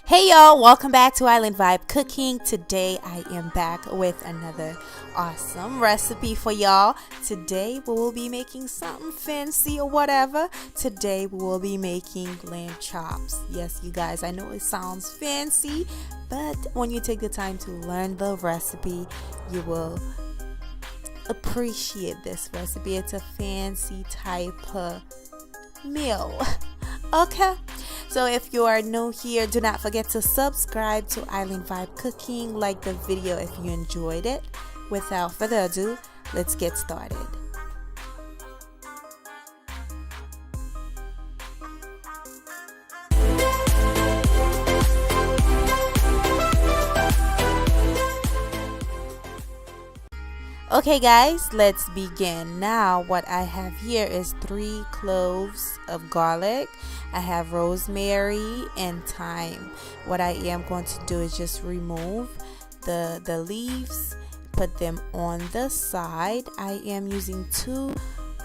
Hey y'all, welcome back to Island Vibe Cooking. Today I am back with another awesome recipe for y'all. Today we will be making something fancy or whatever. Today we will be making lamb chops. Yes, you guys, I know it sounds fancy, but when you take the time to learn the recipe, you will appreciate this recipe. It's a fancy type of meal. Okay, so if you are new here, do not forget to subscribe to Island Vibe Cooking, like the video if you enjoyed it. Without further ado, let's get started. Okay guys, let's begin. Now what I have here is 3 cloves of garlic. I have rosemary and thyme. What I am going to do is just remove the leaves, put them on the side. I am using 2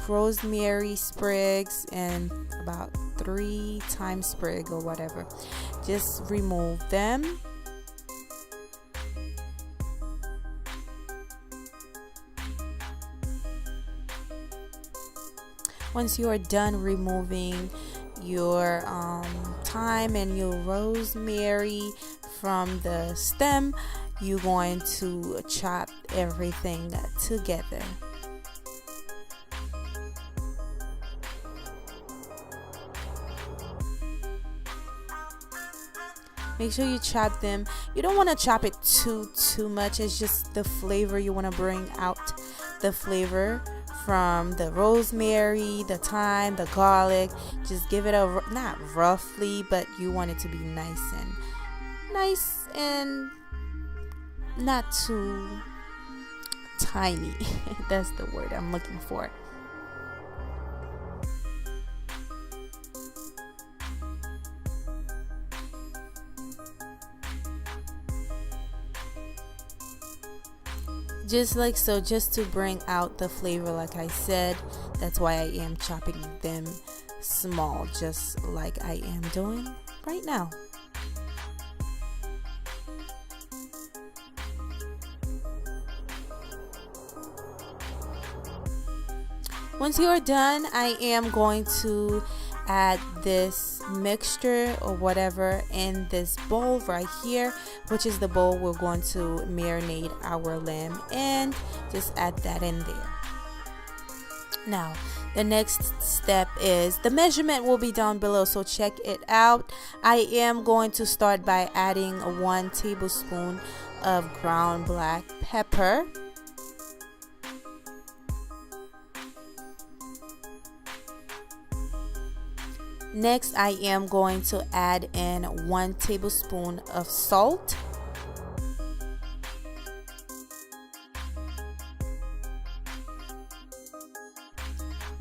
rosemary sprigs and about 3 thyme sprig or whatever. Just remove them. Once you are done removing your thyme and your rosemary from the stem, you're going to chop everything together. Make sure you chop them. You don't want to chop it too much. It's just the flavor. You want to bring out the flavor from the rosemary, the thyme, the garlic. Just give it a, not roughly, but you want it to be nice and not too tiny. That's the word I'm looking for. Just like so, just to bring out the flavor, like I said. That's why I am chopping them small, just like I am doing right now. Once you are done, I am going to add this mixture or whatever in this bowl right here, which is the bowl we're going to marinate our lamb, and just add that in there. Now the next step is the measurement will be down below, so check it out. I am going to start by adding 1 tablespoon of ground black pepper. Next, I am going to add in 1 tablespoon of salt.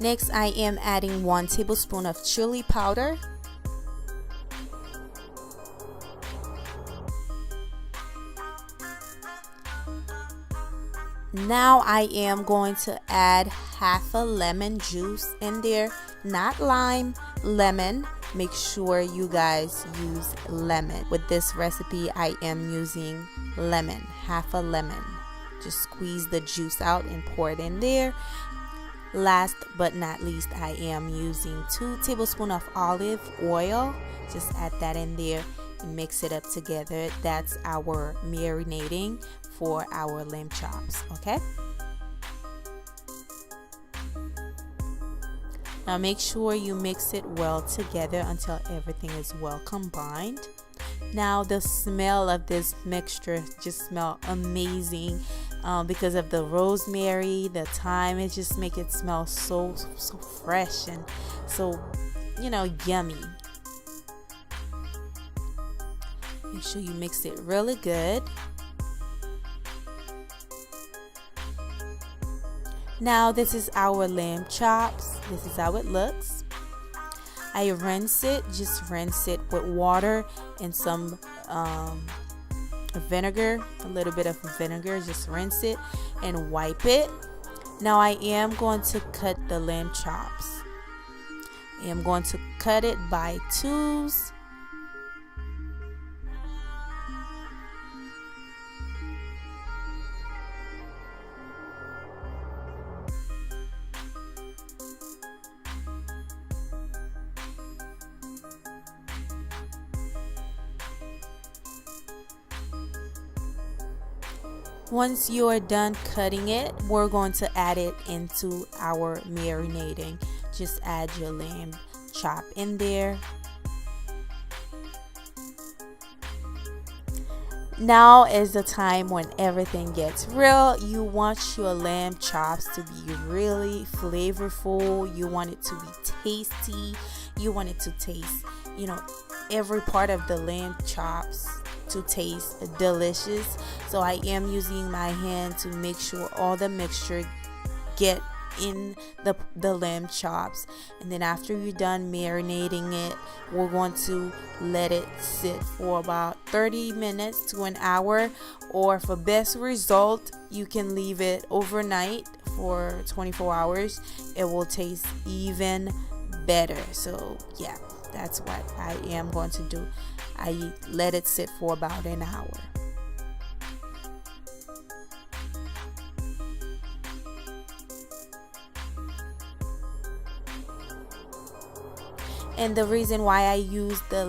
Next, I am adding 1 tablespoon of chili powder. Now I am going to add half a lemon juice in there, not lime, lemon. Make sure you guys use lemon. With this recipe, I am using lemon, half a lemon. Just squeeze the juice out and pour it in there. Last but not least, I am using 2 tablespoons of olive oil. Just add that in there and mix it up together. That's our marinating for our lamb chops. Okay, now make sure you mix it well together until everything is well combined. Now the smell of this mixture just smells amazing because of the rosemary, the thyme. It just makes it smell so fresh and so, yummy. Make sure you mix it really good. Now this is our lamb chops. This is how it looks. I just rinse it with water and some vinegar, a little bit of vinegar. Just rinse it and wipe it. Now I am going to cut the lamb chops. I am going to cut it by twos. Once you are done cutting it, we're going to add it into our marinating. Just add your lamb chop in there. Now is the time when everything gets real. You want your lamb chops to be really flavorful. You want it to be tasty. You want it to taste, every part of the lamb chops to taste delicious. So I am using my hand to make sure all the mixture get in the lamb chops. And then after you're done marinating it, we're going to let it sit for about 30 minutes to an hour, or for best result you can leave it overnight for 24 hours. It will taste even better. So yeah, that's what I am going to do. I let it sit for about an hour. And the reason why I use the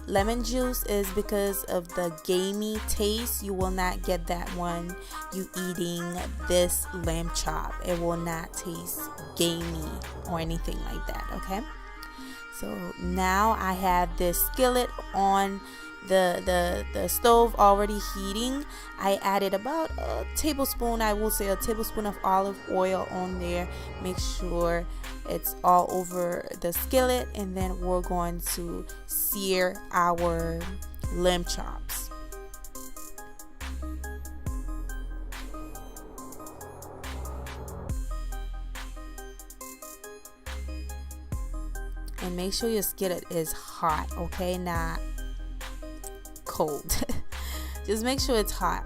lemon juice is because of the gamey taste. You will not get that when you eating this lamb chop. It will not taste gamey or anything like that, okay? So now I have this skillet on the stove already heating. I added about a tablespoon, I will say a tablespoon of olive oil on there. Make sure it's all over the skillet, and then we're going to sear our lamb chops. And make sure your skillet is hot, okay, not cold. Just make sure it's hot.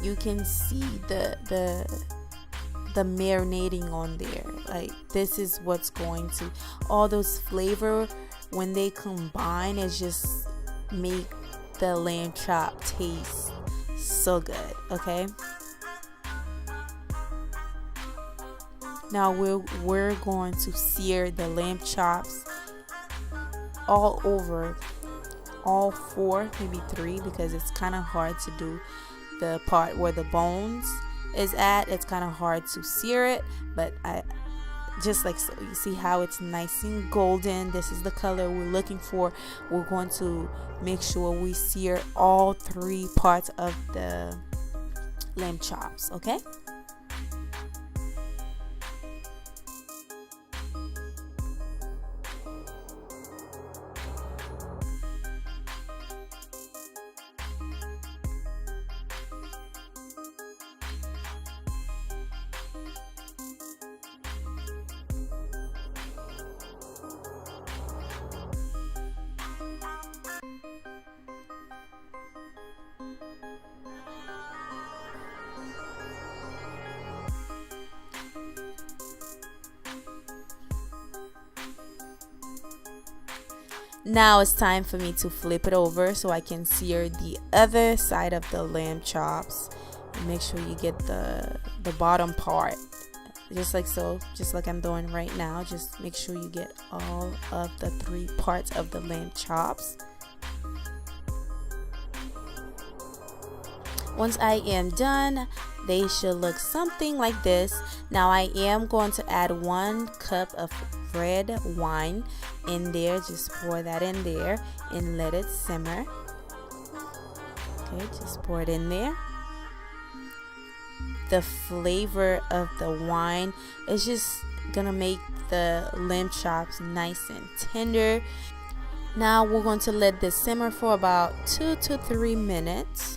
You can see the marinating on there. Like, this is what's going to, all those flavor, when they combine, it just make the lamb chop taste so good, okay? Now we're going to sear the lamb chops all over, all 4, maybe 3, because it's kind of hard to do the part where the bones is at. It's kind of hard to sear it, but I just like so. You see how it's nice and golden. This is the color we're looking for. We're going to make sure we sear all 3 parts of the lamb chops, okay? Now it's time for me to flip it over so I can sear the other side of the lamb chops. And make sure you get the bottom part, just like so, just like I'm doing right now. Just make sure you get all of the 3 parts of the lamb chops. Once I am done, they should look something like this. Now I am going to add 1 cup of red wine in there. Just pour that in there and let it simmer. Okay, just pour it in there. The flavor of the wine is just gonna make the lamb chops nice and tender. Now we're going to let this simmer for about 2 to 3 minutes.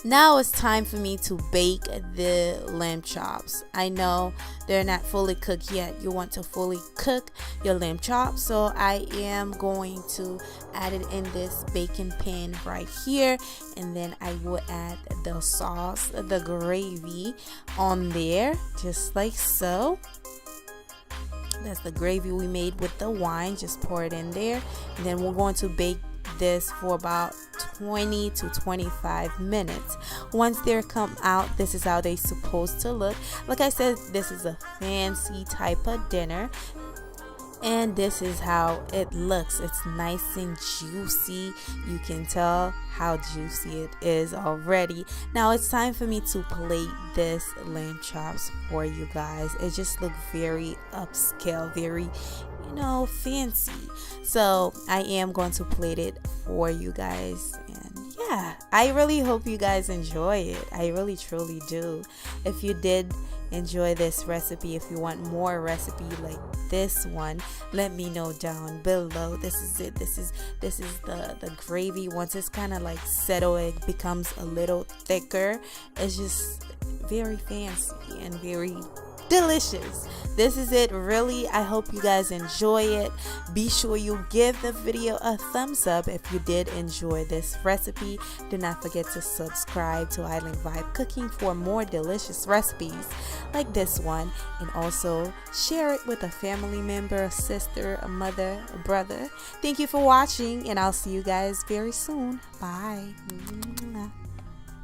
Now it's time for me to bake the lamb chops. I know they're not fully cooked yet. You want to fully cook your lamb chops, so I am going to add it in this baking pan right here, and then I will add the sauce, the gravy on there, just like so. That's the gravy we made with the wine. Just pour it in there, and then we're going to bake this for about 20 to 25 minutes. Once they come out, this is how they're supposed to look. Like I said, this is a fancy type of dinner, and this is how it looks. It's nice and juicy. You can tell how juicy it is already. Now it's time for me to plate this lamb chops for you guys. It just looked very upscale, very, you know, fancy. So I am going to plate it for you guys, and yeah, I really hope you guys enjoy it. I really truly do. If you did enjoy this recipe, if you want more recipe like this one, let me know down below. This is it. This is the gravy. Once it's kind of like settled, it becomes a little thicker. It's just very fancy and very delicious. This is it, really. I hope you guys enjoy it. Be sure you give the video a thumbs up if you did enjoy this recipe. Do not forget to subscribe to Island Vibe Cooking for more delicious recipes like this one, and also share it with a family member, a sister, a mother, a brother. Thank you for watching, and I'll see you guys very soon. Bye.